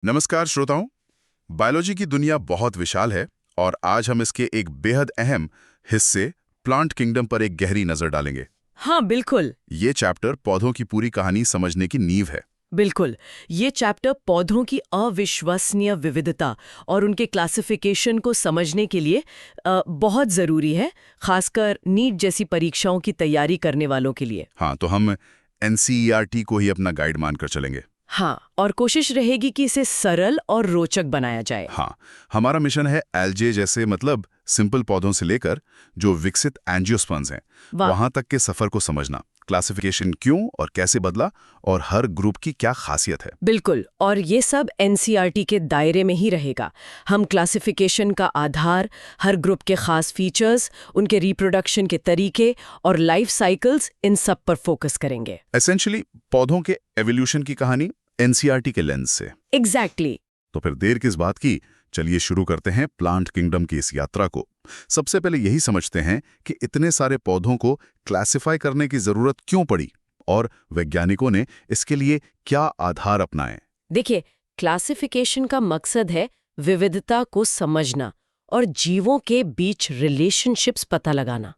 नमस्कार श्रोताओं। बायोलॉजी की दुनिया बहुत विशाल है और आज हम इसके एक बेहद अहम हिस्से प्लांट किंगडम पर एक गहरी नजर डालेंगे। हाँ बिल्कुल। ये चैप्टर पौधों की पूरी कहानी समझने की नींव है। बिल्कुल, ये चैप्टर पौधों की अविश्वसनीय विविधता और उनके क्लासिफिकेशन को समझने के लिए बहुत ज़रूरी है, खासकर नीट जैसी परीक्षाओं की तैयारी करने वालों के लिए। हाँ, तो हम एनसीईआरटी को ही अपना गाइड मानकर चलेंगे। हाँ, और कोशिश रहेगी कि इसे सरल और रोचक बनाया जाए। हाँ, हमारा मिशन है एल्जे जैसे मतलब सिंपल पौधों से लेकर जो विकसित एंजियोस्पर्म्स हैं वहां तक के सफर को समझना, क्लासिफिकेशन क्यों और कैसे बदला और हर ग्रुप की क्या खासियत है। बिल्कुल, और ये सब एनसीईआरटी के दायरे में ही रहेगा। हम क्लासिफिकेशन का आधार, हर ग्रुप के खास फीचर्स, उनके रिप्रोडक्शन के तरीके और लाइफ साइकिल्स, इन सब पर फोकस करेंगे। एसेंशियली पौधों के एवोल्यूशन की कहानी एनसीईआरटी के लेंस से। एग्जैक्टली। तो फिर देर किस बात की, चलिए शुरू करते हैं प्लांट किंगडम की इस यात्रा को। सबसे पहले यही समझते हैं कि इतने सारे पौधों को क्लासिफाई करने की जरूरत क्यों पड़ी और वैज्ञानिकों ने इसके लिए क्या आधार अपनाए। देखिए, क्लासिफिकेशन का मकसद है विविधता को समझना और जीवों के बीच रिलेशनशिप्स पता लगाना।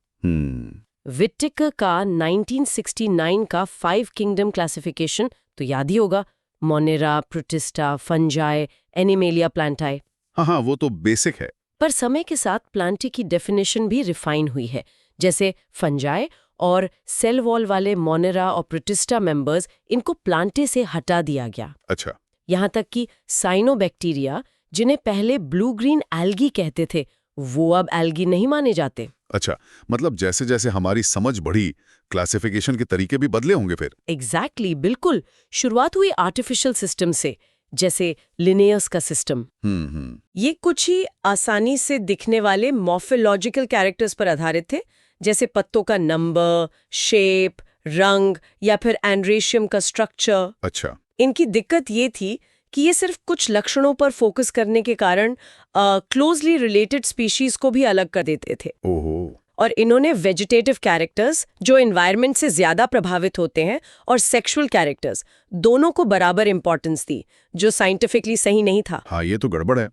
विट्टिकर का 1969 का 5 किंगडम क्लासिफिकेशन तो याद ही होगा। Monera, protista, fungi, animalia प्लांटाई। हाँ, वो तो बेसिक है। पर समय के साथ प्लांटी की डेफिनेशन भी रिफाइन हुई है। जैसे फंजाई और सेल वॉल वाले मोनेरा और प्रोटिस्टा मेंबर्स, इनको प्लांटे से हटा दिया गया। अच्छा। यहाँ तक कि साइनोबैक्टीरिया, जिन्हें पहले ब्लू ग्रीन एल्गी कहते थे, वो अब एल्गी नहीं माने जाते। अच्छा, मतलब जैसे जैसे हमारी समझ बढ़ी, क्लासिफिकेशन के तरीके भी बदले होंगे फिर। एग्जैक्टली, बिल्कुल। शुरुआत हुई आर्टिफिशियल सिस्टम से, जैसे लिनेयस का सिस्टम। ये कुछ ही आसानी से दिखने वाले मॉर्फोलॉजिकल कैरेक्टर्स पर आधारित थे, जैसे पत्तों का नंबर, शेप, रंग या फिर एंड्रेशियम का स्ट्रक्चर। अच्छा। इनकी दिक्कत ये थी कि ये सिर्फ कुछ लक्षणों पर फोकस करने के कारण क्लोजली रिलेटेड स्पीशीज को भी अलग कर देते थे। ओहो। और इन्होंने वेजिटेटिव कैरेक्टर्स, जो एनवायरनमेंट से ज्यादा प्रभावित होते हैं, और सेक्सुअल कैरेक्टर्स, दोनों को बराबर इंपॉर्टेंस दी, जो साइंटिफिकली सही नहीं था। हाँ, ये तो गड़बड़ है।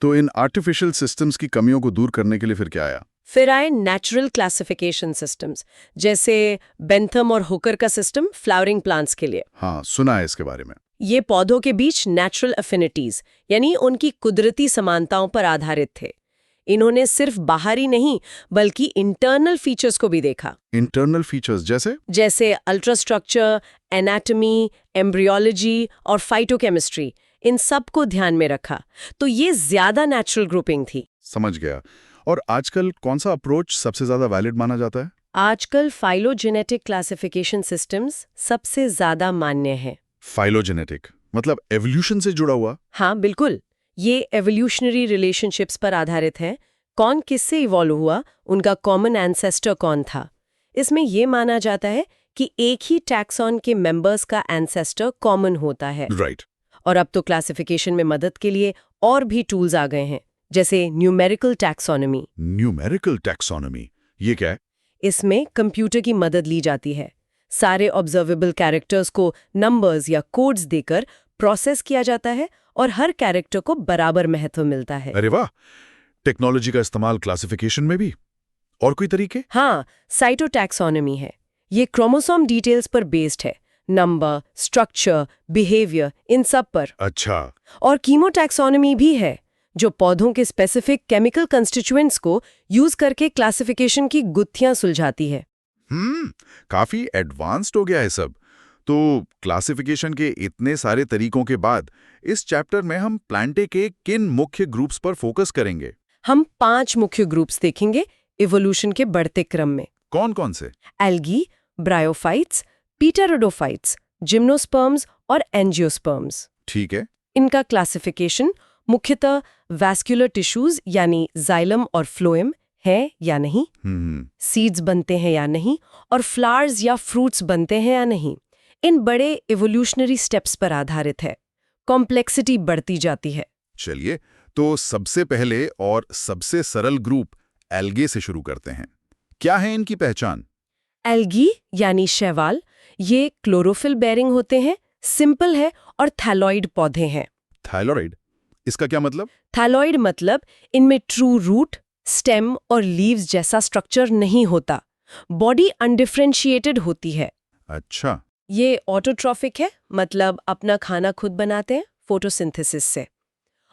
तो इन आर्टिफिशियल सिस्टम्स की कमियों को दूर करने के लिए फिर क्या आया? फिर आए नेचुरल क्लासिफिकेशन सिस्टम्स, जैसे बेंथम और हुकर का सिस्टम फ्लावरिंग प्लांट्स के लिए। हाँ, सुना है इसके बारे में। ये पौधों के बीच नेचुरल अफिनिटीज, यानी उनकी कुदरती समानताओं पर आधारित थे। इन्होंने सिर्फ बाहरी नहीं बल्कि इंटरनल फीचर्स को भी देखा। इंटरनल फीचर्स जैसे अल्ट्रास्ट्रक्चर, एनाटॉमी, एम्ब्रियोलॉजी और फाइटोकेमिस्ट्री, इन सब को ध्यान में रखा। तो ये ज्यादा नेचुरल ग्रुपिंग थी। समझ गया। और आजकल कौन सा अप्रोच सबसे ज्यादा वैलिड माना जाता है? आजकल फाइलोजेनेटिक क्लासिफिकेशन सिस्टम्स सबसे ज्यादा मान्य है। फाइलोजेनेटिक मतलब एवोल्यूशन से जुड़ा हुआ? हाँ बिल्कुल, ये एवोल्यूशनरी रिलेशनशिप्स पर आधारित है। कौन किससे इवॉल्व हुआ, उनका कॉमन एंसेस्टर कौन था। इसमें ये माना जाता है कि एक ही टैक्सॉन के मेंबर्स का एंसेस्टर कॉमन होता है। राइट। और अब तो क्लासिफिकेशन में मदद के लिए और भी टूल्स आ गए हैं, जैसे न्यूमेरिकल टैक्सोनॉमी। न्यूमेरिकल टैक्सोनॉमी ये क्या है? इसमें कंप्यूटर की मदद ली जाती है। सारे ऑब्जर्वेबल कैरेक्टर्स को नंबर्स या कोड्स देकर प्रोसेस किया जाता है और हर कैरेक्टर को बराबर महत्व मिलता है। अरे वाह, टेक्नोलॉजी का इस्तेमाल क्लासिफिकेशन में भी। और कोई तरीके? हाँ, साइटोटैक्सोनॉमी है। ये क्रोमोसोम डिटेल्स पर बेस्ड है, नंबर, स्ट्रक्चर, बिहेवियर, इन सब पर। अच्छा। और कीमोटैक्सोनॉमी भी है, जो पौधों के स्पेसिफिक केमिकल कंस्टिट्यूएंट्स को यूज करके क्लासिफिकेशन की गुत्थियां सुलझाती है। काफी एडवांस्ड हो गया है सब। तो क्लासिफिकेशन के इतने सारे तरीकों के बाद इस चैप्टर में हम प्लांटे के किन मुख्य ग्रुप्स पर फोकस करेंगे? हम 5 मुख्य ग्रुप्स देखेंगे इवोल्यूशन के बढ़ते क्रम में। कौन कौन से? एल्गी, ब्रायोफाइट्स, पीटेरोडोफाइट्स, जिम्नोस्पर्म्स और एंजियोस्पर्म्स। ठीक है। इनका क्लासिफिकेशन मुख्यतः वैस्कुलर टिश्यूज यानी जाइलम और फ्लोएम है या नहीं, सीड्स बनते हैं या नहीं, और फ्लावर्स या फ्रूट्स बनते हैं या नहीं। इन बड़े इवोल्यूशनरी स्टेप्स पर आधारित है। कॉम्प्लेक्सिटी बढ़ती जाती है। चलिए, तो सबसे पहले और सबसे सरल ग्रुप एल्गे से शुरू करते हैं। क्या है इनकी पहचान? एल्गी यानी शैवाल, ये क्लोरोफिल बेरिंग होते हैं, सिंपल है और थैलॉइड पौधे हैं। थायलॉइड, इसका क्या मतलब? थैलॉइड मतलब इनमें ट्रू रूट, स्टेम और लीव्स जैसा स्ट्रक्चर नहीं होता। बॉडी अनडिफरेंशिएटेड होती है। अच्छा। ये ऑटोट्रॉफिक है, मतलब अपना खाना खुद बनाते हैं फोटोसिंथेसिस से।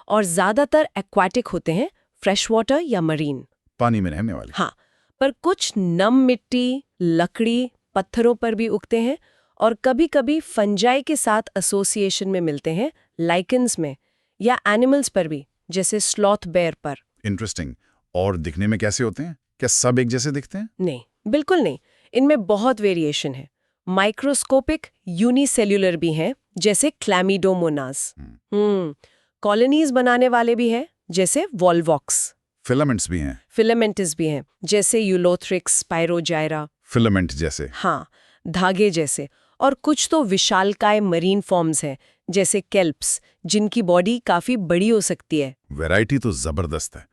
और ज्यादातर एक्वाटिक होते हैं, फ्रेश वाटर या मरीन। पानी में रहने वाले। हाँ, पर कुछ नम मिट्टी, लकड़ी, पत्थरों पर भी उगते हैं और कभी-कभी फंजाई के साथ एसोसिएशन में मिलते हैं, लाइकेंस में, या एनिमल्स पर भी, जैसे स्लॉथ बेयर पर। इंटरेस्टिंग। और दिखने में कैसे होते हैं? क्या सब एक जैसे दिखते हैं? नहीं, बिल्कुल नहीं। इनमें बहुत वेरिएशन है। माइक्रोस्कोपिक यूनिसेल्युलर भी हैं, जैसे क्लैमिडोमोनास। कॉलोनीज बनाने वाले भी हैं, जैसे वॉल्वॉक्स। फिलामेंट्स भी हैं। फिलामेंटिस भी हैं, जैसे यूलोथ्रिक्स, स्पाइरोजाइरा। फिलामेंट जैसे। हाँ, धागे जैसे। और कुछ तो विशालकाय मरीन फॉर्म्स हैं, जैसे केल्प्स, जिनकी बॉडी काफी बड़ी हो सकती है। वैरायटी तो जबरदस्त है।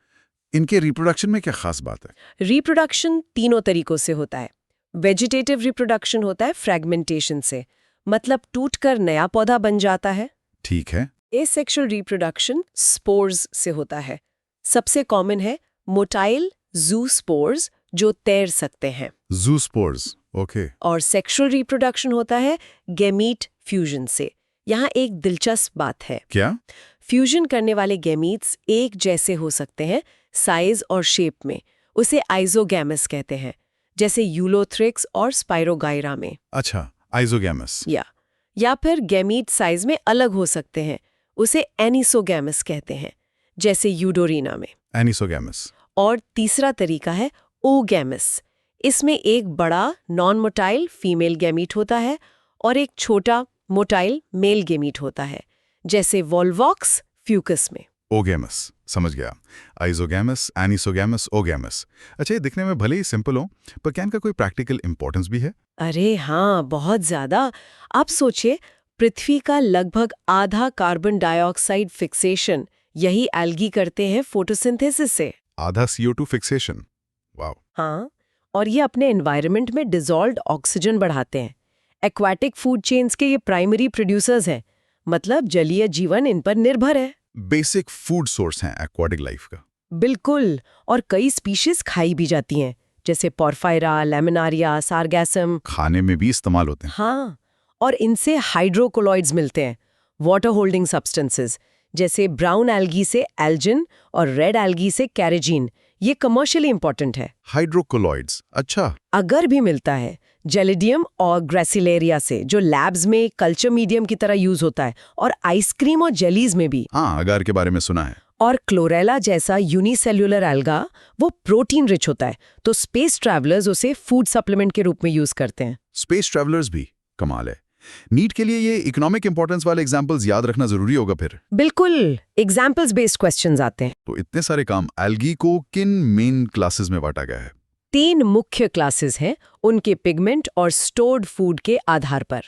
इनके रिप्रोडक्शन में क्या खास बात है? रिप्रोडक्शन 3 तरीकों से होता है। वेजिटेटिव रिप्रोडक्शन होता है फ्रैगमेंटेशन से, मतलब टूटकर नया पौधा बन जाता है। ठीक है। एसेक्सुअल रिप्रोडक्शन स्पोर्स से होता है। सबसे कॉमन है मोटाइल ज़ूस्पोर्स, जो तैर सकते हैं। ज़ूस्पोर्स, ओके। और सेक्सुअल रिप्रोडक्शन होता है गैमीट फ्यूजन से। यहाँ एक दिलचस्प बात है। क्या? फ्यूजन करने वाले गैमीट्स एक जैसे हो सकते हैं साइज और शेप में। उसे आइजोगैमस कहते हैं, जैसे यूलोथ्रिक्स और स्पाइरोगाइरा में। अच्छा, आइजोगैमस। या फिर गैमीट साइज में अलग हो सकते हैं। उसे एनिसोगैमस कहते हैं, जैसे यूडोरिना में। एनिसोगैमस। और तीसरा तरीका है ओगैमस। इसमें एक बड़ा नॉन मोटाइल फीमेल गैमीट होता है और एक छोटा मोटाइल मेल गैमीट होता है, जैसे वॉल्वॉक्स फ्यूकस में। ओगैमस, समझ गया। आइजोगैमस, एनिसोगैमस, ओगैमस। अच्छा, ये दिखने में भले ही सिंपल हो, पर क्या इनका कोई प्रैक्टिकल इंपॉर्टेंस भी है? अरे हाँ, बहुत ज्यादा। आप सोचिए, पृथ्वी का लगभग आधा कार्बन डाइऑक्साइड फिक्सेशन यही एल्गी करते हैं फोटोसिंथेसिस से। आधा CO2 फिक्सेशन। वाओ। हाँ, और ये अपने एनवायरनमेंट में डिसॉल्व्ड ऑक्सीजन बढ़ाते हैं। एक्वाटिक फूड चेन्स के ये प्राइमरी प्रोड्यूसर्स हैं, मतलब जलीय जीवन इन पर निर्भर है। बेसिक फूड सोर्स हैं एक्वाटिक लाइफ का। बिल्कुल, और कई स्पीशीज खाई भी जाती हैं, जैसे पोरफायरा, लेमिनारिया, सारगैसम। खाने में भी इस्तेमाल होते हैं। हाँ, और इनसे हाइड्रोकोलॉइड्स मिलते हैं, वाटर होल्डिंग सब्सटेंसेस, जैसे ब्राउन एल्गी से एल्जिन और रेड एल्गी से कैरेजीन। ये कमर्शियली इंपॉर्टेंट है। हाइड्रोकोलॉइड्स, अच्छा। अगर भी मिलता है जेलिडियम और ग्रेसिलेरिया से, जो लैब्स में कल्चर मीडियम की तरह यूज होता है, और आइसक्रीम और जेलीज में भी। हाँ, अगार के बारे में सुना है। और क्लोरेला जैसा यूनिसेल्युलर एल्गा, वो प्रोटीन रिच होता है, तो स्पेस ट्रैवलर्स उसे फूड सप्लीमेंट के रूप में यूज करते हैं। स्पेस ट्रैवलर्स भी कमाल है। नीट के लिए ये इकोनॉमिक इंपॉर्टेंस वाले एग्जांपल्स याद रखना जरूरी होगा फिर। बिल्कुल, एग्जाम्पल्स बेस्ड क्वेश्चंस आते हैं। तो इतने सारे काम, एल्गी को किन मेन क्लासेस में बांटा गया है? 3 मुख्य क्लासेस हैं, उनके पिगमेंट और स्टोर्ड फूड के आधार पर।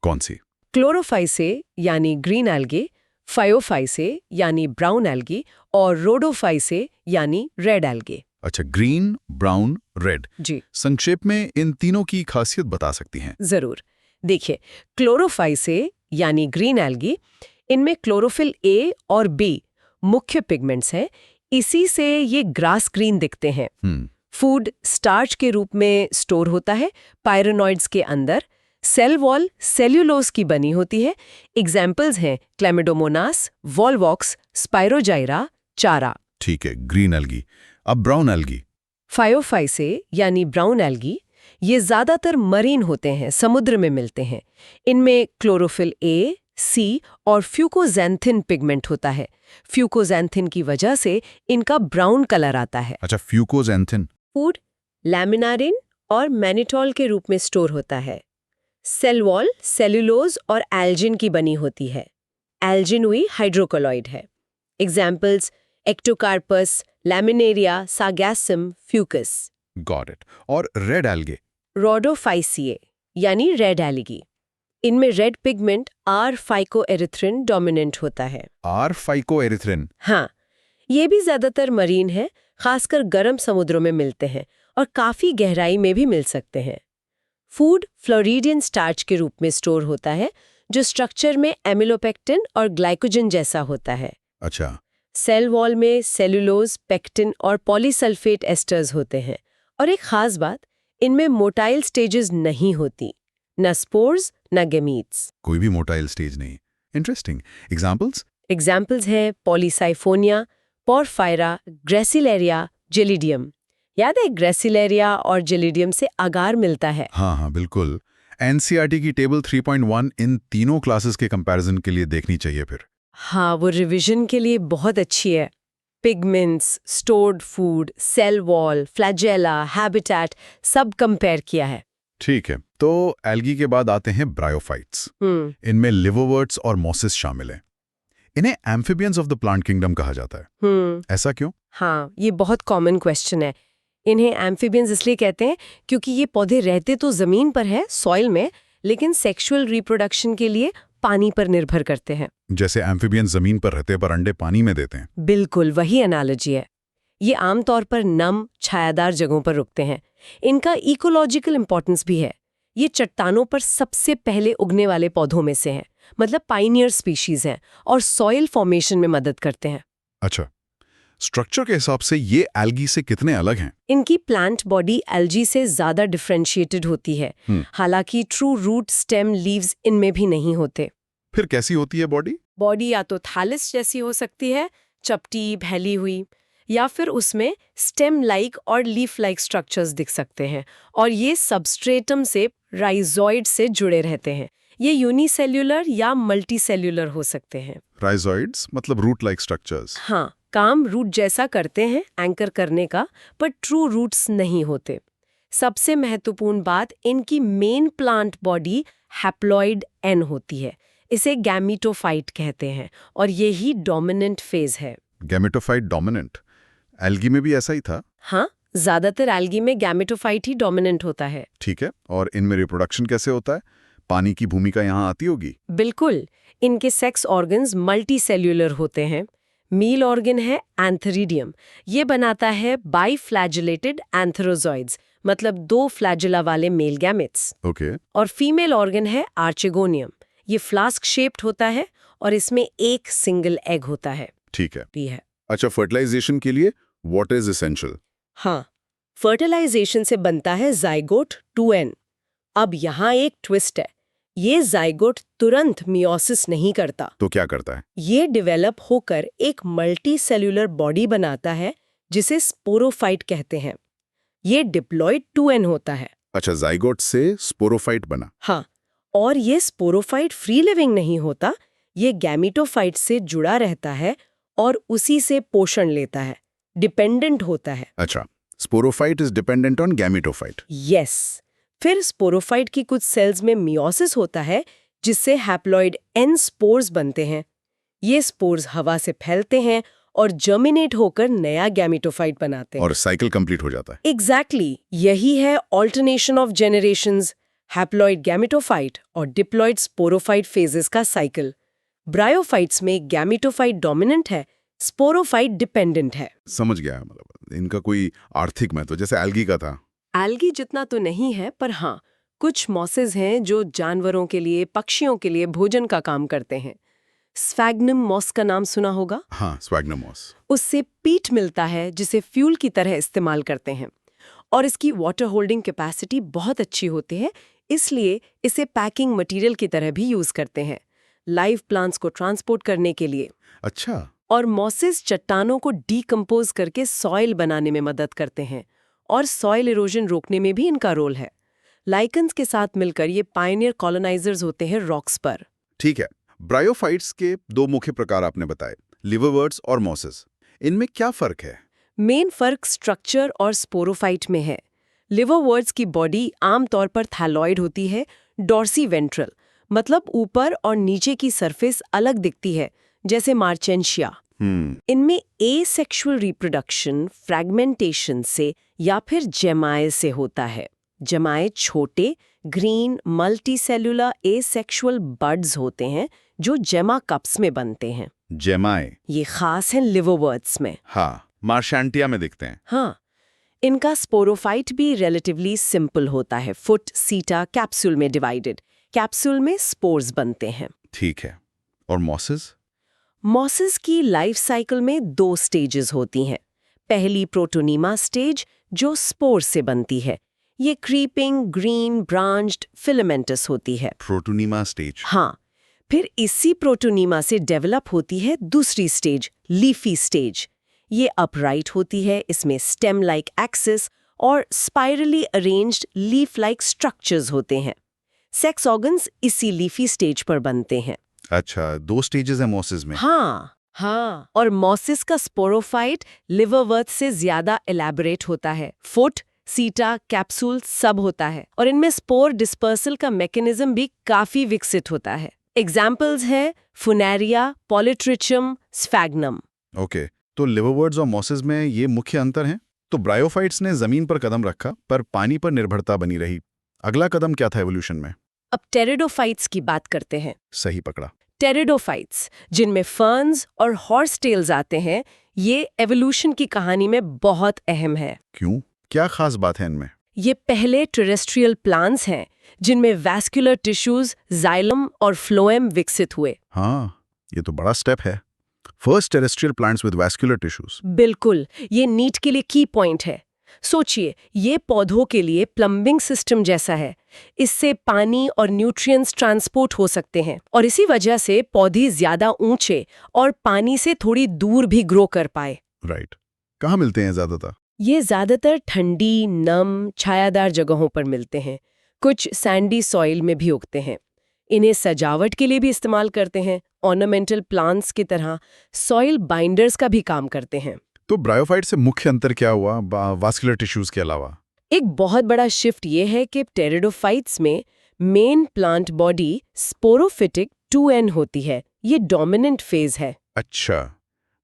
कौन सी? क्लोरोफाइसे यानी ग्रीन एल्गे, फायोफाइसे यानी ब्राउन एल्गी, और रोडोफाइसे यानी रेड एल्गे। अच्छा, ग्रीन, ब्राउन, रेड। जी, संक्षेप में इन तीनों की खासियत बता सकती हैं? जरूर। देखिए, क्लोरोफाइसे यानी ग्रीन एल्गी, इनमें क्लोरोफिल ए और बी मुख्य पिगमेंट्स हैं। इसी से ये ग्रास ग्रीन दिखते हैं। फूड स्टार्च के रूप में स्टोर होता है पायरोनॉइड्स के अंदर। सेल वॉल सेल्यूलोज की बनी होती है। एग्जाम्पल्स हैं क्लैमिडोमोनास, वॉल्वॉक्स, स्पाइरोजाइरा, चारा। ठीक है, ग्रीन एल्गी। अब ब्राउन एल्गी। फायोफाइसे यानी ब्राउन एल्गी, ये ज्यादातर मरीन होते हैं, समुद्र में मिलते हैं। इनमें क्लोरोफिल ए, सी और फ्यूकोजैंथिन पिगमेंट होता है। फ्यूकोजैंथिन की वजह से इनका ब्राउन कलर आता है। अच्छा, फ्यूकोजैंथिन। फूड लैमिनारिन और मैनिटॉल के रूप में स्टोर होता है। सेल वॉल सेल्यूलोज और एल्जिन की बनी होती है। एल्जिन हुई हाइड्रोकोलॉइड है। Examples Ectocarpus, Laminaria, Sargassum, Fucus. Got it. और रेड एल्गे? रोडोफाइसिए यानी रेड एल्गी। इनमें red pigment R phycoerythrin dominant होता है। R phycoerythrin. हाँ, ये भी ज्यादातर मरीन है, खासकर गर्म समुद्रों में मिलते हैं और काफी गहराई में भी मिल सकते हैं। फूड फ्लोरिडियन स्टार्च के रूप में स्टोर होता है, जो स्ट्रक्चर में एमिलोपेक्टिन और ग्लाइकोजन जैसा होता है। अच्छा। सेल वॉल में सेलुलोज, पेक्टिन और पॉलीसल्फेट एस्टर्स होते हैं। और एक खास बात, इनमें मोटाइल स्टेजेस नहीं होती, न स्पोर्स न गैमीट्स। कोई भी मोटाइल स्टेज नहीं। इंटरेस्टिंग। एग्जांपल्स? एग्जाम्पल्स हैं पॉलीसाइफोनिया, पोरफायरा, ग्रेसिलेरिया, जेलिडियम। याद है, ग्रेसिलेरिया और जेलिडियम से अगार मिलता है। हाँ हाँ बिल्कुल। एनसीईआरटी की टेबल 3.1 इन तीनों क्लासेस के कंपैरिजन के लिए देखनी चाहिए फिर। हाँ, वो रिवीजन के लिए बहुत अच्छी है। Pigments, stored food, cell wall, flagella, habitat सब कंपेयर किया है। ठीक है, तो एल्गी के बाद आते हैं ब्रायोफाइट्स। इनमें लिवरवर्ट्स और मॉसेस शामिल हैं। इन्हें amphibians of the plant kingdom कहा जाता है। ऐसा क्यों? हाँ, ये बहुत कॉमन क्वेश्चन है। इन्हें एम्फिबियंस इसलिए कहते हैं क्योंकि ये पौधे रहते तो जमीन पर है, सॉइल में, लेकिन सेक्सुअल रिप्रोडक्शन के लिए पानी पर निर्भर करते हैं। जैसे एम्फिबियंस जमीन पर रहते पर अंडे पानी में देते हैं। बिल्कुल वही एनालॉजी है। ये आमतौर पर नम, छायादार जगहों पर रुकते हैं। इनका इकोलॉजिकल इंपॉर्टेंस भी है। ये चट्टानों पर सबसे पहले उगने वाले पौधों में से हैं, मतलब पाइनियर स्पीशीज हैं, और सॉइल फॉर्मेशन में मदद करते हैं। अच्छा, स्ट्रक्चर के हिसाब से ये एल्गी से कितने अलग हैं? इनकी प्लांट बॉडी एल्गी से ज्यादा डिफरेंशिएटेड होती है। हालांकि ट्रू रूट, स्टेम, लीव्स इनमें भी नहीं होते। फिर कैसी होती है बॉडी? बॉडी या तो थैलिस जैसी हो सकती है, चपटी, फैली हुई, या फिर उसमें स्टेम लाइक और लीफ लाइक स्ट्रक्चर्स दिख सकते हैं, और ये सबस्ट्रेटम से, राइजोइड से जुड़े रहते हैं। ये यूनिसेल्युलर या मल्टीसेल्युलर हो सकते हैं। राइजोइड्स मतलब रूट लाइक स्ट्रक्चर्स। हाँ, काम रूट जैसा करते हैं एंकर करने का, पर ट्रू रूट्स नहीं होते। सबसे महत्वपूर्ण बात, इनकी main plant body haploid N होती है। इसे गैमीटोफाइट कहते हैं, और यही डोमिनेंट फेज है। Gametophyte dominant? एल्गी में भी ऐसा ही था? हाँ, ज्यादातर एल्गी में गैमेटोफाइट ही डोमिनेंट होता है। ठीक है, और इनमें रिप्रोडक्शन कैसे होता है? पानी की भूमिका यहाँ आती होगी? बिल्कुल। इनके सेक्स ऑर्गन्स मल्टीसेल्युलर होते हैं। मील ऑर्गन है एंथेरिडियम। ये बनाता है बाइफ्लैजेलेटेड एंथेरोजॉइड्स, मतलब 2 फ्लैजेला वाले मेल गैमेट्स। ओके। और फीमेल ऑर्गन है आर्चेगोनियम। ये फ्लास्क शेप्ड होता है और इसमें एक सिंगल एग होता है। ठीक है। भी है। अच्छा, फर्टिलाइजेशन के लिए व्हाट इज एसेंशियल? हाँ, फर्टिलाइजेशन से बनता है जाइगोट 2n। अब यहाँ एक ट्विस्ट है। ये जाइगोट तुरंत मियोसिस नहीं करता। तो क्या करता है? ये डेवलप होकर एक मल्टी सेल्यूलर बॉडी बनाता है, जिसे स्पोरोफाइट कहते हैं। ये डिप्लॉयड 2n होता है। अच्छा, जाइगोट से स्पोरोफाइट बना। हाँ, और ये स्पोरोफाइट फ्री लिविंग नहीं होता। ये गैमीटोफाइट से जुड़ा रहता है और उसी से पोषण लेता है, डिपेंडेंट होता है। अच्छा, sporophyte is dependent on gametophyte. Yes. फिर स्पोरोफाइट की कुछ सेल्स में मियोसिस होता है, जिससे हैप्लॉइड एन स्पोर्स बनते हैं। ये स्पोर्स हवा से फैलते हैं और जर्मिनेट होकर नया गैमीटोफाइट बनाते हैं। और साइकिल कंप्लीट हो जाता है। एग्जैक्टली यही है alternation of generations, haploid gametophyte और डिप्लॉइड स्पोरोफाइट फेजेस का साइकिल। ब्रायोफाइट्स में गैमीटोफाइट डोमिनेंट है, स्पोरोफाइट डिपेंडेंट है। समझ गया, मतलब इनका कोई आर्थिक महत्व जैसे एल्गी का था। एल्गी जितना तो नहीं है, पर हाँ, कुछ मॉसेस हैं जो जानवरों के लिए, पक्षियों के लिए भोजन का काम करते हैं। स्फैग्नम मॉस का नाम सुना होगा? हाँ, स्फैग्नम मॉस। उससे पीट मिलता है, जिसे फ्यूल की तरह इस्तेमाल करते हैं, और इसकी वाटर होल्डिंग कैपेसिटी बहुत अच्छी होती है, इसलिए इसे पैकिंग मटेरियल की तरह भी यूज करते हैं, लाइव प्लांट्स को ट्रांसपोर्ट करने के लिए। अच्छा। और मॉसेस चट्टानों को डीकंपोज करके सॉइल बनाने में मदद करते हैं, और सॉइल इरोजन रोकने में भी इनका रोल है। लाइकन्स के साथ मिलकर ये पायनियर कॉलोनाइजर्स होते हैं रॉक्स पर। ठीक है, ब्रायोफाइट्स के 2 मुख्य प्रकार आपने बताए, लिवरवर्ट्स और मॉसेस। इनमें क्या फर्क है? मेन फर्क स्ट्रक्चर और स्पोरोफाइट में है। लिवरवर्ट्स की बॉडी आमतौर पर थैलॉइड होती है, डॉर्सी वेंट्रल, मतलब ऊपर और नीचे की सरफेस अलग दिखती है, जैसे मार्चेंशिया। इनमें एसेक्सुअल रिप्रोडक्शन फ्रैगमेंटेशन से या फिर जेमाए से होता है। जमाए छोटे, ग्रीन, मल्टीसेल्युलर एसेक्सुअल बड्स होते हैं जो जेमा कप्स में बनते हैं। जेमाए? ये खास है लिवरवर्ट्स में। हाँ, मार्शैंटिया में दिखते हैं। हाँ, इनका स्पोरोफाइट भी रिलेटिवली सिंपल होता है, फुट सीटा कैप्सूल में डिवाइडेड। कैप्सूल में स्पोर्स बनते हैं। ठीक है। और मॉसेस? मॉसेस की लाइफ साइकिल में 2 स्टेजेस होती हैं। पहली प्रोटोनीमा स्टेज जो स्पोर से बनती है। ये क्रीपिंग, ग्रीन, ब्रांच्ड, फिलामेंटस होती है। Protonema stage. हाँ, फिर इसी प्रोटोनीमा से डेवलप होती है दूसरी स्टेज, लीफी स्टेज। ये अपराइट होती है, इसमें स्टेम लाइक एक्सिस और spirally arranged leaf like structures होते हैं। सेक्स ऑर्गन्स इसी लीफी स्टेज पर बनते हैं। अच्छा, 2 स्टेजेस हैं मॉसेस में। हाँ, और मॉसिस का स्पोरोफाइट लिवरवर्थ से ज्यादा एलैबोरेट होता है। फुट, सीटा, कैप्सूल सब होता है और इनमें स्पोर डिस्पर्सल का मैकेनिज्म भी काफी विकसित होता है। एग्जाम्पल्स हैं फुनेरिया, पॉलिट्रिचम, स्फैग्नम। ओके, तो लिवरवर्ट्स और मॉसेस में ये मुख्य अंतर हैं। तो ब्रायोफाइट्स ने जमीन पर कदम रखा पर पानी पर निर्भरता बनी रही। अगला कदम क्या था एवोल्यूशन में? अब टेरिडोफाइट्स की बात करते हैं। सही पकड़ा। टेरिडोफाइट्स, जिनमें फर्न्स और हॉर्स टेल्स आते हैं, ये एवोल्यूशन की कहानी में बहुत अहम है। क्यों? क्या खास बात है इनमें? ये पहले टेरेस्ट्रियल प्लांट्स हैं जिनमें वैस्कुलर टिश्यूज, जाइलम और फ्लोएम विकसित हुए। हाँ, ये तो बड़ा स्टेप है। First terrestrial plants with vascular tissues. बिल्कुल, ये नीट के लिए की पॉइंट है। सोचिए, ये पौधों के लिए प्लम्बिंग सिस्टम जैसा है। इससे पानी और न्यूट्रिएंट्स ट्रांसपोर्ट हो सकते हैं और इसी वजह से पौधे ज्यादा ऊंचे और पानी से थोड़ी दूर भी ग्रो कर पाए। राइट। कहाँ मिलते हैं ज्यादातर? ये ज्यादातर ठंडी, नम, छायादार जगहों पर मिलते हैं। कुछ सैंडी सॉइल में भी उगते हैं। इन्हें सजावट के लिए भी इस्तेमाल करते हैं। ऑर्नामेंटल प्लांट्स की तरह सॉइल बाइंडर्स का भी काम करते हैं। तो ब्रायोफाइट से मुख्य अंतर क्या हुआ वास्कुलर टिश्यूज के अलावा? एक बहुत बड़ा शिफ्ट ये है कि टेरिडोफाइट्स में main plant body sporophytic 2n होती है। ये डोमिनेंट फेज है। अच्छा,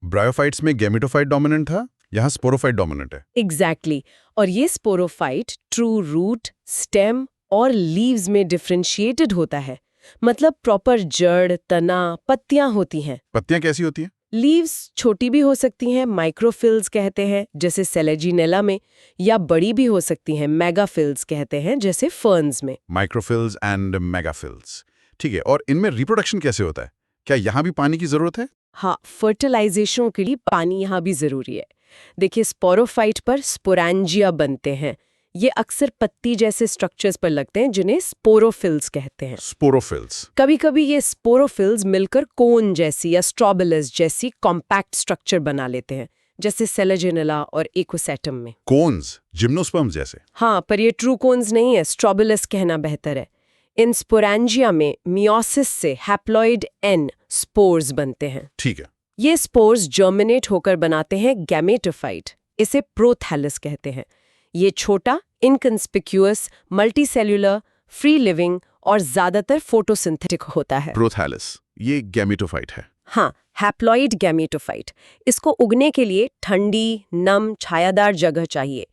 ब्रायोफाइट्स में गैमेटोफाइट डोमिनेंट था, यहाँ स्पोरोफाइट डोमिनेंट है। एग्जैक्टली। और ये स्पोरोफाइट ट्रू रूट, स्टेम और लीव्स में डिफरेंशिएटेड होता है। मतलब प्रॉपर जड़, तना, पत्तियां होती हैं। पत्तियां कैसी होती हैं? लीव्स छोटी भी हो सकती हैं, माइक्रोफिल्स कहते हैं जैसे सेलेजिनेला में, या बड़ी भी हो सकती हैं, मेगाफिल्स कहते हैं जैसे फर्न्स में। Microphylls and मेगाफिल्स। ठीक है, और इनमें रिप्रोडक्शन कैसे होता है? क्या यहाँ भी पानी की जरूरत है? हाँ, फर्टिलाइजेशन के लिए पानी यहाँ भी जरूरी है। देखिए, स्पोरोफाइट पर स्पोरेंजिया बनते हैं। ये अक्सर पत्ती जैसे स्ट्रक्चर्स पर लगते हैं जिन्हें स्पोरोफिल्स कहते हैं। स्पोरोफिल्स। कभी-कभी ये स्पोरोफिल्स मिलकर कोन जैसी या स्ट्रॉबिलस जैसी कॉम्पैक्ट स्ट्रक्चर बना लेते हैं, जैसे सेलेजिनेला और इकोसेटम में। कोन्स, जिम्नोस्पर्म जैसे? हाँ, पर ये ट्रू कोन्स नहीं है, स्ट्रॉबिलस कहना बेहतर है। इन स्पोरेंजिया में मियोसिस से हैप्लॉइड N स्पोर्स बनते हैं। ठीक है। ये स्पोर्स जर्मिनेट होकर बनाते हैं गैमेटोफाइट। इसे प्रोथैलस कहते हैं। ये छोटा, इनकंस्पिक्यूअस, मल्टीसेल्युलर, फ्री लिविंग और ज्यादातर फोटोसिंथेटिक होता है। प्रोथैलस, ये गैमेटोफाइट है। हाँ, हैप्लॉइड गैमेटोफाइट। इसको उगने के लिए ठंडी, नम, छायादार जगह चाहिए।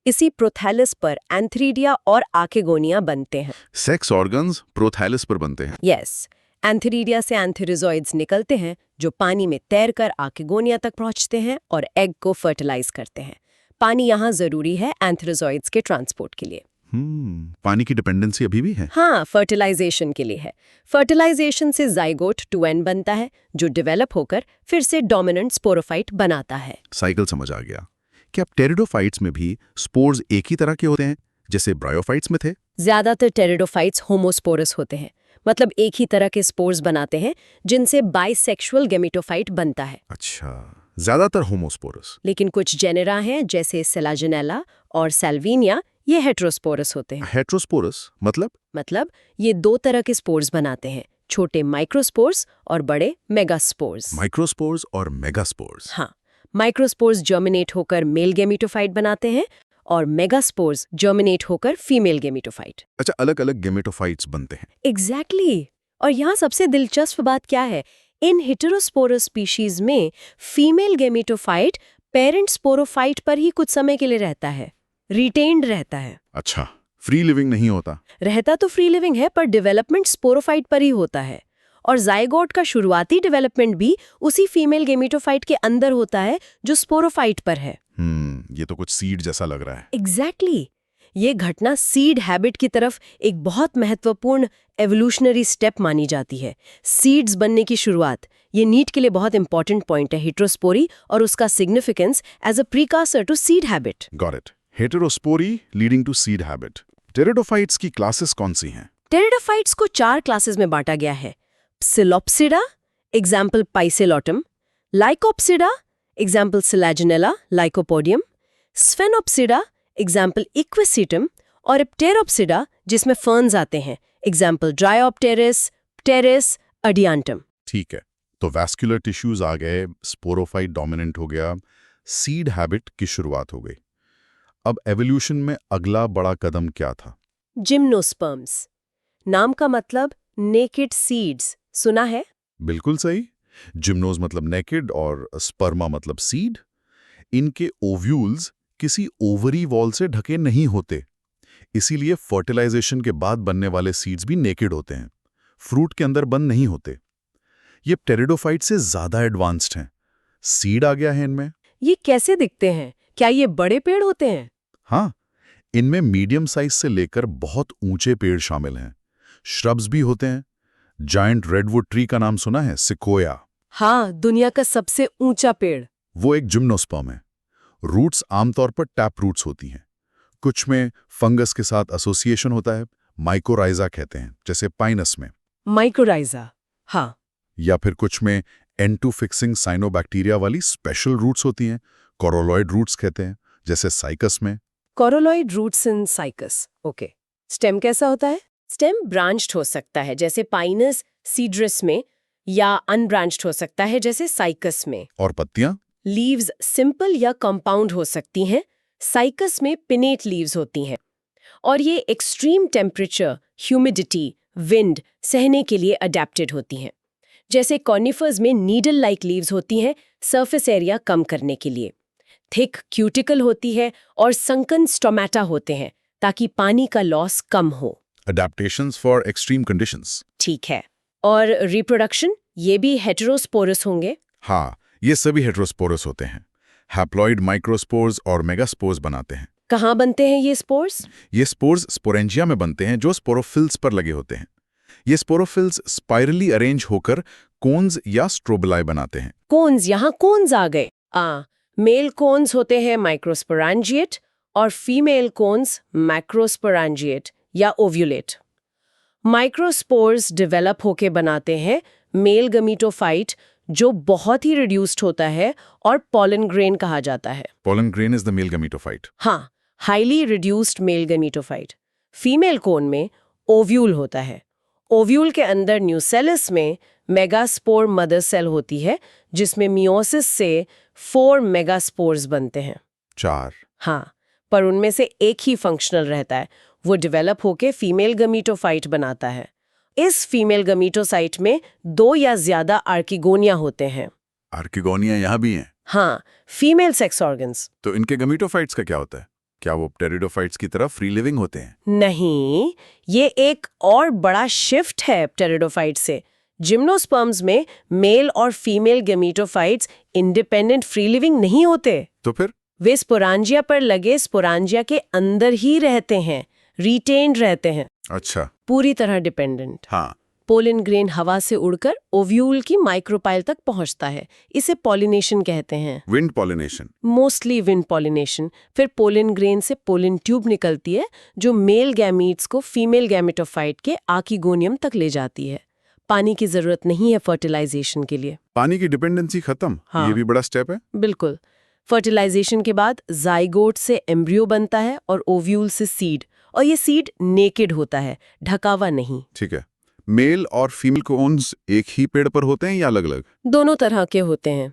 इसी प्रोथैलस पर एंथ्रीडिया और आकेगोनिया बनते हैं। सेक्स ऑर्गन्स प्रोथैलस पर बनते हैं। यस, एंथ्रीडिया से एंथेरिजॉइड्स निकलते हैं जो पानी में तैरकर आकेगोनिया तक पहुंचते हैं और एग को फर्टिलाइज करते हैं। पानी यहाँ जरूरी है एंथेरिजॉइड्स के ट्रांसपोर्ट के लिए। पानी की डिपेंडेंसी अभी भी है? हाँ, फर्टिलाइजेशन के लिए है। फर्टिलाइजेशन से जाइगोट 2n बनता है जो डेवलप होकर फिर से डोमिनेंट स्पोरोफाइट बनाता है। साइकिल समझ आ गया। क्या टेरिडोफाइट्स में भी स्पोर्स एक ही तरह के होते हैं जैसे ब्रायोफाइट्स में थे? ज्यादातर टेरिडोफाइट्स होमोस्पोरस होते हैं, मतलब एक ही तरह के स्पोर्स बनाते हैं जिनसे बाइसेक्सुअल गैमेटोफाइट बनता है। अच्छा, ज्यादातर होमोस्पोरस। लेकिन कुछ जेनेरा हैं जैसे सेलाजिनेला और सैल्विनिया, ये हेट्रोस्पोरस होते हैं। हेट्रोस्पोरस मतलब ये 2 तरह के स्पोर्स बनाते हैं, छोटे माइक्रोस्पोर्स और बड़े मेगास्पोर्स। माइक्रोस्पोर्स और मेगास्पोर्स। हाँ, माइक्रोस्पोर्स जर्मिनेट होकर मेल गैमेटोफाइट बनाते हैं और मेगास्पोर्स जर्मिनेट होकर फीमेल गैमेटोफाइट। अच्छा, अलग अलग गैमेटोफाइट्स बनते हैं। एग्जैक्टली। और यहाँ सबसे दिलचस्प बात क्या है, इन हेटेरोस्पोरस स्पीशीज में फीमेल गैमेटोफाइट पेरेंट स्पोरोफाइट पर ही कुछ समय के लिए रहता है, रिटेन्ड रहता है। अच्छा, फ्री लिविंग नहीं होता? रहता तो फ्री लिविंग है, पर डेवलपमेंट स्पोरोफाइट पर ही होता है। और जाइगोट का शुरुआती डेवलपमेंट भी उसी फीमेल गैमेटोफाइट के अंदर होता है जो स्पोरोफाइट पर है। ये तो कुछ सीड जैसा लग रहा है। एग्जैक्टली। ये घटना सीड हैबिट की तरफ एक बहुत महत्वपूर्ण एवोल्यूशनरी स्टेप मानी जाती है। सीड्स बनने की शुरुआत, ये नीट के लिए बहुत इंपॉर्टेंट पॉइंट है, हेटेरोस्पोरी और उसका significance as a precursor to seed habit. Got it. Heterospory leading to seed habit. Pteridophytes की क्लासेस कौन सी हैं? टेरिडोफाइट्स को 4 क्लासेस में बांटा गया है। Psilopsida, example Psilotum, Lycopsida, example Selaginella, Lycopodium, Sphenopsida, example Equisetum, और प्टेरोप्सिडा जिसमें फर्न्स आते हैं, एग्जाम्पल ड्रायोप्टेरिस, प्टेरिस, अडियांटम। ठीक है, तो वैस्कुलर टिश्यूज आ गए, स्पोरोफाइट डोमिनेंट हो गया, सीड हैबिट की शुरुआत हो गई। अब एवोल्यूशन में अगला बड़ा कदम क्या था? जिम्नोस्पर्म्स, नाम का मतलब नेकेड सीड्स, सुना है? बिल्कुल सही। जिम्नोज मतलब नेकेड और स्पर्मा मतलब सीड। इनके ओव्यूल्स किसी ओवरी वॉल से ढके नहीं होते, इसीलिए फर्टिलाइजेशन के बाद बनने वाले सीड्स भी नेकेड होते हैं, फ्रूट के अंदर बंद नहीं होते। ये टेरिडोफाइट से ज्यादा एडवांस्ड हैं। सीड आ गया है इनमें। ये कैसे दिखते हैं? क्या ये बड़े पेड़ होते हैं? हाँ, इनमें मीडियम साइज से लेकर बहुत ऊंचे पेड़ शामिल हैं। श्रब्स भी होते हैं। जायंट रेडवुड ट्री का नाम सुना है? सिकोया। हाँ, दुनिया का सबसे ऊंचा पेड़। वो एक जिम्नोस्पर्म है। रूट्स आमतौर पर टैप रूट्स होती हैं। कुछ में फंगस के साथ एसोसिएशन होता है, माइकोराइजा कहते हैं, जैसे पाइनस में। माइक्रोराइजा, हाँ। या फिर कुछ में N2 फिक्सिंग साइनोबैक्टीरिया वाली स्पेशल रूट्स होती हैं, कोरोलॉइड रूट्स कहते हैं, जैसे साइकस में। Coralloid roots in Cycas, okay. Stem कैसा होता है? स्टेम ब्रांच्ड हो सकता है जैसे पाइनस सीड्रस में, या अनब्रांच्ड हो सकता है जैसे साइकस में। और पत्तियां? लीव्स सिंपल या कंपाउंड हो सकती हैं। साइकस में पिनेट लीव्स होती हैं। और ये एक्सट्रीम टेम्परेचर, ह्यूमिडिटी, विंड सहने के लिए अडेप्टेड होती हैं। जैसे कॉनिफर्स में नीडल लाइक लीव्स होती हैं, सरफेस एरिया कम करने के लिए। थिक क्यूटिकल होती है और संकन स्टोमेटा होते हैं ताकि पानी का लॉस कम हो। Adaptations for extreme conditions. ठीक है। और रिप्रोडक्शन, ये भी हेटेरोस्पोरस होंगे? हाँ, ये सभी हेटेरोस्पोरस होते हैं। हैप्लॉइड माइक्रोस्पोर्स और मेगास्पोर्स बनाते हैं। कहाँ बनते हैं ये स्पोर्स? ये स्पोर्स स्पोरेंजिया में बनते हैं, जो स्पोरोफिल्स पर लगे होते हैं। ये स्पोरोफिल्स स्पाइरली अरेंज होकर कोन्स या स्ट्रोबलाई बनाते हैं। कोन्स, यहाँ कोन्स आ गए। मेल कोन्स होते हैं माइक्रोस्पोरांजिएट और फीमेल कोन्स मैक्रोस्पोरांजिएट या ओव्यूलेट। माइक्रोस्पोर्स डेवलप होके बनाते हैं मेल गमीटोफाइट, जो बहुत ही रिड्यूस्ड होता है और पॉलन ग्रेन कहा जाता है। Pollen grain is the male gametophyte. हाँ, highly reduced male gametophyte. Female cone में ओव्यूल होता है। ओव्यूल के अंदर न्यूसेलस में मेगास्पोर मदर सेल होती है, जिसमें मियोसिस से 4 मेगास्पोर्स बनते हैं। 4? हाँ, पर उनमें से एक ही फंक्शनल रहता है। वो डेवलप होके फीमेल गमीटोफाइट बनाता है। इस फीमेल गमीटोसाइट में 2 या ज्यादा आर्किगोनिया होते हैं। आर्किगोनिया यहाँ भी हैं? हाँ, फीमेल सेक्स ऑर्गन्स। तो इनके गमीटोफाइट्स का क्या होता है? क्या वो टेरिडोफाइट्स की तरह फ्री लिविंग होते हैं? नहीं, ये एक और बड़ा शिफ्ट है टेरिडोफाइट से। जिम्नोस्पर्म्स में मेल और फीमेल गमीटोफाइट्स इंडिपेंडेंट फ्री लिविंग नहीं होते। तो फिर? वे स्पोरांजिया पर लगे स्पोरांजिया के अंदर ही रहते हैं, रिटेन्ड रहते हैं। अच्छा। पूरी तरह डिपेंडेंट। हाँ। पोलन ग्रेन हवा से उड़कर ओव्यूल की माइक्रोपाइल तक पहुंचता है। इसे पॉलिनेशन कहते हैं। Wind pollination? Mostly wind pollination. फिर पोलन ग्रेन से पोलन ट्यूब निकलती है, जो मेल गैमीट्स को फीमेल गैमेटोफाइट के आर्किगोनियम तक ले जाती है। पानी की जरूरत नहीं है फर्टिलाइजेशन के लिए। पानी की डिपेंडेंसी खत्म। हाँ। ये भी बड़ा स्टेप है। बिल्कुल। फर्टिलाइजेशन के बाद जाइगोट से एम्ब्रियो बनता है और ओव्यूल से सीड, और ये सीड नेकेड होता है, ढकावा नहीं। ठीक है। मेल और फीमेल कोन्स एक ही पेड़ पर होते हैं या अलग अलग? दोनों तरह के होते हैं।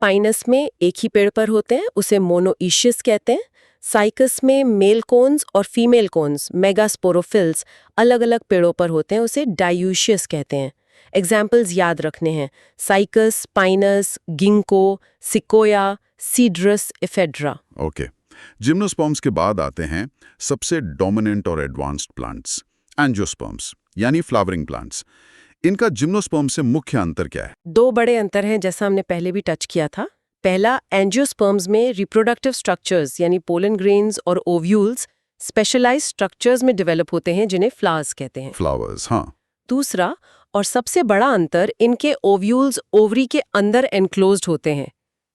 पाइनस में एक ही पेड़ पर होते हैं, उसे मोनोइशियस कहते हैं। साइकस में मेल कोन्स और फीमेल कोन्स मेगास्पोरोफिल्स अलग अलग पेड़ों पर होते हैं, उसे डायूशियस कहते हैं। एग्जाम्पल्स याद रखने हैं: cycas, Pinus, ginkgo, sequoia, सीड्रस, ephedra. Okay. Gymnosperms के बाद आते हैं सबसे डोमिनेंट और एडवांस्ड प्लांट्स, एंजियोस्पर्म्स, यानी फ्लावरिंग प्लांट्स। इनका जिम्नोस्पर्म से मुख्य अंतर क्या है? 2 बड़े अंतर हैं, जैसा हमने पहले भी टच किया था। पहला, एंजियोस्पर्म्स में रिप्रोडक्टिव स्ट्रक्चर्स यानी पोलन ग्रेन्स और ओव्यूल्स स्पेशलाइज्ड स्ट्रक्चर्स में डेवलप होते हैं जिन्हें फ्लावर्स कहते हैं। फ्लावर्स, हाँ। दूसरा और सबसे बड़ा अंतर, इनके ओव्यूल्स ओवरी के अंदर एनक्लोज्ड होते हैं।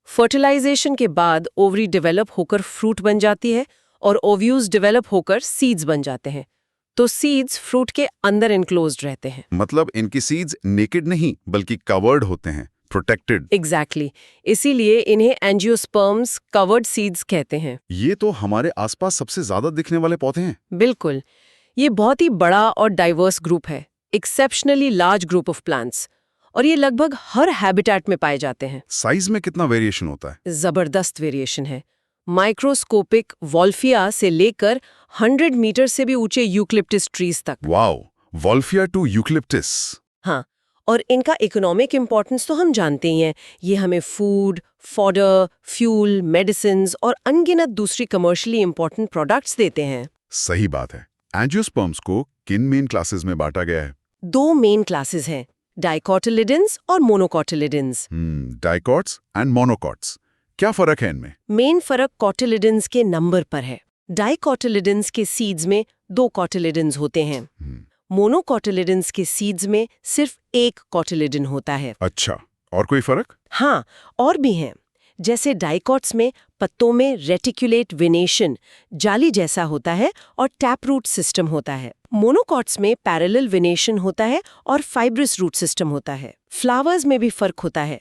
फर्टिलाइजेशन के बाद ओवरी डेवलप होकर फ्रूट बन जाती है और ओव्यूल्स डेवलप होकर सीड्स बन जाते हैं। तो सीड्स फ्रूट के अंदर एनक्लोज्ड रहते हैं। मतलब इनकी सीड्स नेकेड नहीं बल्कि कवर्ड होते हैं, प्रोटेक्टेड। एग्जैक्टली इसीलिए इन्हें एंजियोस्पर्म्स कवर्ड सीड्स कहते हैं। ये तो हमारे आसपास सबसे ज्यादा दिखने वाले पौधे हैं। बिल्कुल, ये बहुत ही बड़ा और डाइवर्स ग्रुप है, exceptionally large group of plants, और ये लगभग हर हैबिटेट में पाए जाते हैं। साइज में कितना वेरिएशन होता है? जबरदस्त वेरिएशन है। माइक्रोस्कोपिक वॉल्फिया से लेकर 100 मीटर से भी ऊंचे यूकलिप्टिस ट्रीज तक। Wow, Wolffia to eucalyptus. हाँ, और इनका इकोनॉमिक इंपॉर्टेंस तो हम जानते ही हैं। ये हमें फूड, फॉडर, फ्यूल, मेडिसिन्स और अनगिनत दूसरी कमर्शियली इंपॉर्टेंट प्रोडक्ट्स देते हैं। सही बात है। एंजियोस्पर्म्स को किन मेन क्लासेस में बांटा गया है? 2 मेन क्लासेस हैं, डाइकोटिलिडेंस और मोनोकोटिलिडेंस। डाइकॉट्स एंड मोनोकॉट्स, क्या फर्क है इनमें? मेन फर्क कोटिलिडेंस के नंबर पर है। डाइकोटिलिडेंस के सीड्स में 2 कोटिलिडेंस होते हैं। मोनोकोटिलिडेंस के सीड्स में सिर्फ 1 कोटिलिडन होता है। अच्छा, और कोई फर्क? हाँ, और भी हैं। जैसे डाइकॉट्स में पत्तों में रेटिकुलेट वेनेशन जाली जैसा होता है और टैप रूट सिस्टम होता है। मोनोकॉट्स में पैरेलल वेनेशन होता है और फाइब्रस रूट सिस्टम होता है। फ्लावर्स में भी फर्क होता है,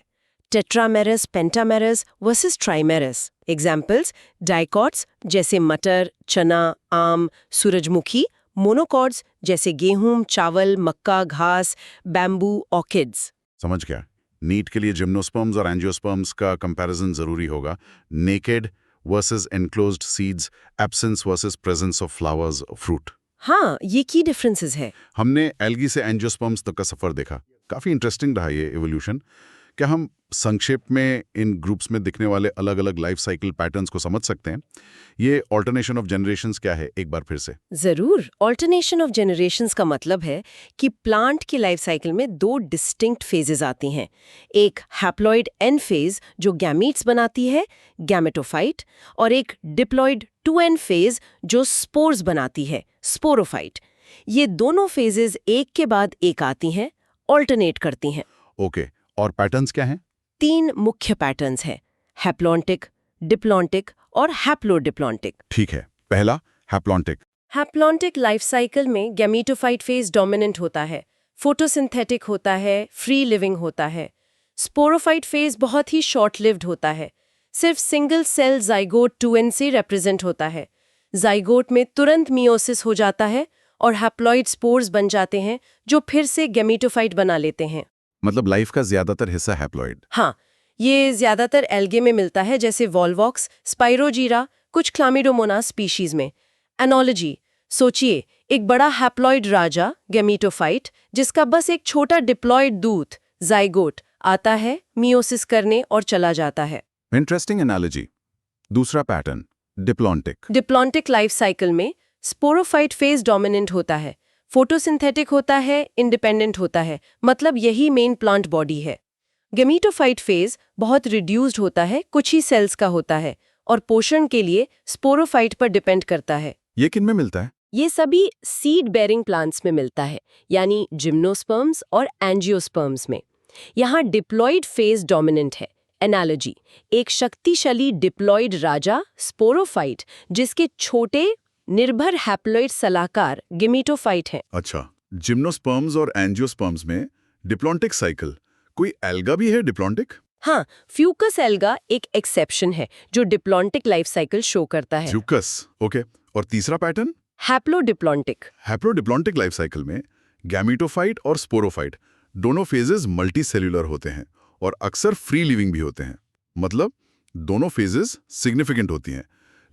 tetramerous, pentamerous versus ट्राइमेरस। Examples, dicots जैसे मटर, चना, आम, सूरजमुखी। मोनोकॉट्स जैसे गेहूं, चावल, मक्का, घास, बैम्बू, ऑर्किड्स। समझ गया। नीट के लिए जिम्नोस्पर्म्स और एंजियोस्पर्म्स का कंपैरिजन जरूरी होगा। Naked versus enclosed seeds, absence versus presence of flowers, fruit. हाँ, ये की डिफरेंसेस है। हमने एल्गी से एंजियोस्पर्म्स तक का सफर देखा। काफी इंटरेस्टिंग रहा ये इवोल्यूशन। क्या हम संक्षेप में इन ग्रुप्स में दिखने वाले अलग अलग लाइफ साइकिल पैटर्न्स को समझ सकते हैं? ये ऑल्टरनेशन ऑफ जनरेशंस क्या है, एक बार फिर से? जरूर। ऑल्टरनेशन ऑफ जनरेशंस का मतलब है कि प्लांट की लाइफ साइकिल में 2 डिस्टिंक्ट फेजेस आती हैं। एक हैप्लॉइड एन फेज जो गैमीट्स बनाती है, गैमेटोफाइट, और एक डिप्लॉइड 2n फेज जो स्पोर्स बनाती है, स्पोरोफाइट। ये दोनों फेजेस एक के बाद एक आती हैं, ऑल्टरनेट करती हैं। ओके, और पैटर्न्स क्या हैं? 3 मुख्य पैटर्न्स हैं, हैप्लॉन्टिक, डिप्लॉन्टिक और हैप्लोडिप्लॉन्टिक। ठीक है, पहला हैप्लॉन्टिक। हैप्लॉन्टिक लाइफ साइकिल में गैमीटोफाइट फेज डोमिनेंट होता है, फोटोसिंथेटिक होता है, फ्री लिविंग होता है। स्पोरोफाइट फेज बहुत ही शॉर्ट लिव्ड होता है, सिर्फ सिंगल सेल जाइगोट 2n से रिप्रेजेंट होता है। जाइगोट में तुरंत मियोसिस हो जाता है और हैप्लॉइड स्पोर्स बन जाते हैं जो फिर से गैमीटोफाइट बना लेते हैं। मतलब लाइफ का ज्यादातर हिस्सा हैप्लॉइड। हाँ, ये ज्यादातर एल्गे में मिलता है, जैसे वॉलवॉक्स, स्पाइरोजीरा, कुछ क्लामिडोमोनास स्पीशीज में। एनोलॉजी, सोचिए, एक बड़ा हैप्लॉइड राजा गैमीटोफाइट जिसका बस एक छोटा डिप्लॉइड दूत जाइगोट आता है, मियोसिस करने और चला जाता है। Interesting analogy. दूसरा pattern, diplontic. Diplontic life cycle में स्पोरोफाइट फेज डोमिनेंट होता है, फोटोसिंथेटिक होता है, इंडिपेंडेंट होता है, मतलब यही मेन प्लांट बॉडी है। गैमीटोफाइट फेज बहुत रिड्यूस्ड होता है, कुछ ही सेल्स का होता है और पोषण के लिए स्पोरोफाइट पर डिपेंड करता है। ये किन में मिलता है? ये सभी सीड बेरिंग प्लांट्स में मिलता है, यानी जिम्नोस्पर्म्स और एंजियोस्पर्म्स में। यहाँ डिप्लॉइड फेज डोमिनेंट है। एनालॉजी, एक शक्तिशाली डिप्लॉइड राजा स्पोरोफाइट जिसके छोटे निर्भर हैप्लॉइड सलाहकार गैमीटोफाइट हैं। अच्छा, जिम्नोस्पर्म्स और एंजियोस्पर्म्स में डिप्लॉन्टिक साइकिल। कोई एल्गा भी है डिप्लॉन्टिक? हाँ, फ्यूकस एल्गा एक एक्सेप्शन है जो डिप्लॉन्टिक लाइफ साइकिल शो करता है। Fucus, okay. और तीसरा pattern, haplodiplontic. Haplodiplontic life cycle में गैमीटोफाइट और स्पोरोफाइट दोनों फेजेस मल्टीसेल्युलर होते हैं और अक्सर फ्री लिविंग भी होते हैं। मतलब दोनों फेजेस सिग्निफिकेंट होती हैं,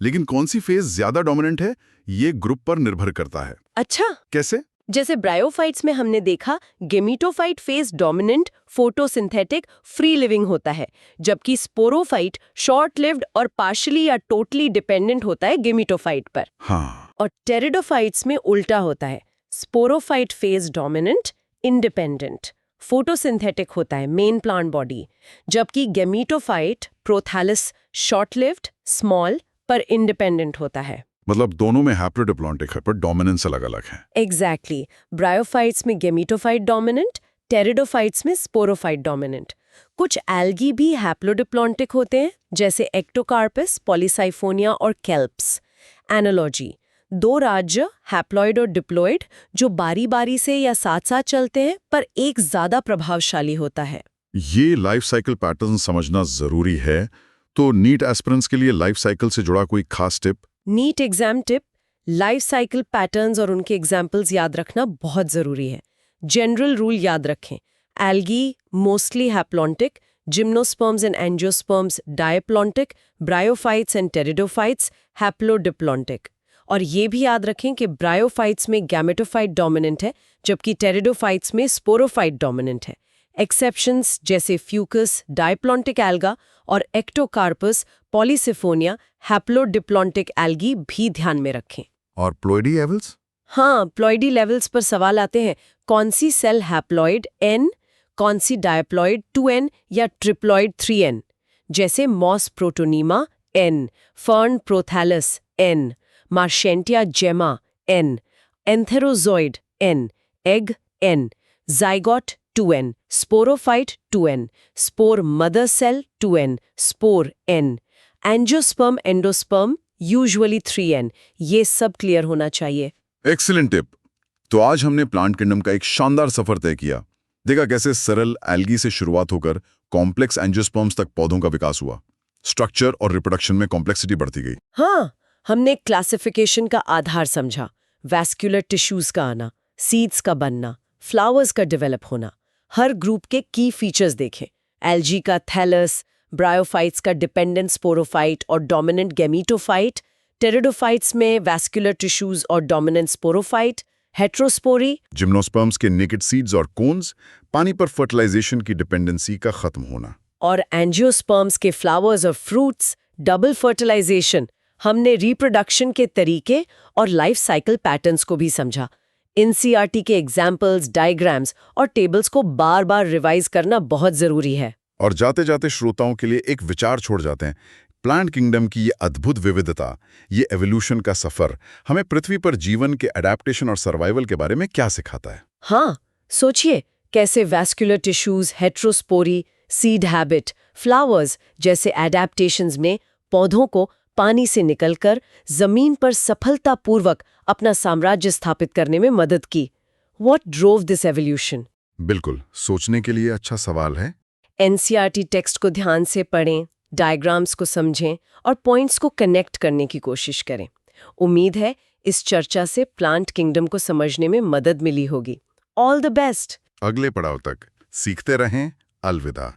लेकिन कौन सी फेज ज्यादा डोमिनेंट है ये ग्रुप पर निर्भर करता है। अच्छा, कैसे? जैसे ब्रायोफाइट्स में हमने देखा, gametophyte phase dominant, photosynthetic, free living होता है, जबकि स्पोरोफाइट शॉर्ट लिव्ड और पार्शियली या टोटली डिपेंडेंट होता है गैमीटोफाइट पर। हाँ। और टेरिडोफाइट्स में उल्टा होता है, sporophyte phase dominant, independent, photosynthetic होता है मेन प्लांट बॉडी, जबकि gametophyte prothallus short lived, small पर इंडिपेंडेंट होता है। मतलब दोनों में हैप्लोडिप्लॉन्टिक है पर डोमिनेंस अलग-अलग है। एग्जैक्टली ब्रायोफाइट्स में गेमीटोफाइट डोमिनेंट, टेरिडोफाइट्स में स्पोरोफाइट डोमिनेंट। कुछ एल्गी भी हैप्लोडिप्लॉन्टिक होते हैं, जैसे एक्टोकार्पस, पॉलीसाइफोनिया और केल्प्स। एनालॉजी: दो राज्य, हैप्लॉइड और डिप्लॉइड, जो बारी-बारी से या साथ-साथ चलते हैं, पर एक ज्यादा प्रभावशाली होता है। ये लाइफ साइकिल पैटर्न समझना जरूरी है। तो नीट एस्पिरेंट्स के लिए लाइफ साइकिल से जुड़ा कोई खास tip? NEET exam tip: life cycle patterns और उनके एग्जाम्पल्स याद रखना बहुत जरूरी है। जनरल रूल याद रखें: algae mostly haplontic, gymnosperms and angiosperms diplontic, bryophytes and pteridophytes haplodiplontic. और ये भी याद रखें कि ब्रायोफाइट्स में गैमेटोफाइट डोमिनेंट है, जबकि टेरिडोफाइट्स में स्पोरोफाइट डोमिनेंट है। एक्सेप्शंस जैसे फ्यूकस, डायप्लॉन्टिक एल्गा और एक्टोकार्पस, पॉलीसिफोनिया, हैप्लोडिप्लॉन्टिक एल्गी भी ध्यान में रखें। और प्लॉइडी लेवल्स? हाँ, प्लॉइडी लेवल्स पर सवाल आते हैं। कौन सी सेल हैप्लॉइड N, कौन सी डायप्लॉइड 2N या ट्रिप्लॉइड 3N, जैसे moss protonema N, fern prothallus N, Marchantia gemma N, antherozoid N, egg N, zygote 2N, sporophyte 2N, spore mother cell 2N, spore N, angiosperm endosperm usually 3N। ये सब clear होना चाहिए। Excellent tip. तो आज हमने plant kingdom का एक शानदार सफर तय किया। देखा कैसे सरल एल्गी से शुरुआत होकर कॉम्प्लेक्स एंजियोस्पर्म्स तक पौधों का विकास हुआ। स्ट्रक्चर और रिप्रोडक्शन में कॉम्प्लेक्सिटी बढ़ती गई। हाँ, हमने क्लासिफिकेशन का आधार समझा, वैस्कुलर टिश्यूज का आना, सीड्स का बनना, फ्लावर्स का डेवलप होना। हर ग्रुप के की फीचर्स देखें: एल्गी का थैलस, ब्रायोफाइट्स का डिपेंडेंट स्पोरोफाइट और डोमिनेंट गेमीटोफाइट, टेरिडोफाइट्स में वैस्कुलर टिश्यूज और डोमिनेंट स्पोरोफाइट, हेट्रोस्पोरी, जिम्नोस्पर्म्स के नेकेड सीड्स और कोन्स, पानी पर फर्टिलाइजेशन की डिपेंडेंसी का खत्म होना। और एंजियोस्पर्म्स के फ्लावर्स और फ्रूट्स, डबल फर्टिलाइजेशन। हमने रिप्रोडक्शन के तरीके और लाइफ साइकिल पैटर्न्स को भी समझा। एनसीईआरटी के एग्जाम्पल्स, डायग्राम्स और टेबल्स को बार बार रिवाइज करना बहुत जरूरी है। और जाते जाते श्रोताओं के लिए एक विचार छोड़ जाते हैं। प्लांट किंगडम की ये अद्भुत विविधता, ये एवोल्यूशन का सफर हमें पृथ्वी पर जीवन के अडेप्टेशन और सर्वाइवल के बारे में क्या सिखाता है? हाँ, सोचिए कैसे vascular tissues, heterospory, seed habit, flowers जैसे एडेप्टेशंस में पौधों को पानी से निकलकर जमीन पर सफलतापूर्वक अपना साम्राज्य स्थापित करने में मदद की। What drove this evolution? बिल्कुल, सोचने के लिए अच्छा सवाल है। एनसीईआरटी टेक्स्ट को ध्यान से पढ़ें, डायग्राम्स को समझें और पॉइंट्स को कनेक्ट करने की कोशिश करें। उम्मीद है इस चर्चा से प्लांट किंगडम को समझने में मदद मिली होगी। All the best. अगले पड़ाव तक सीखते रहें। अलविदा।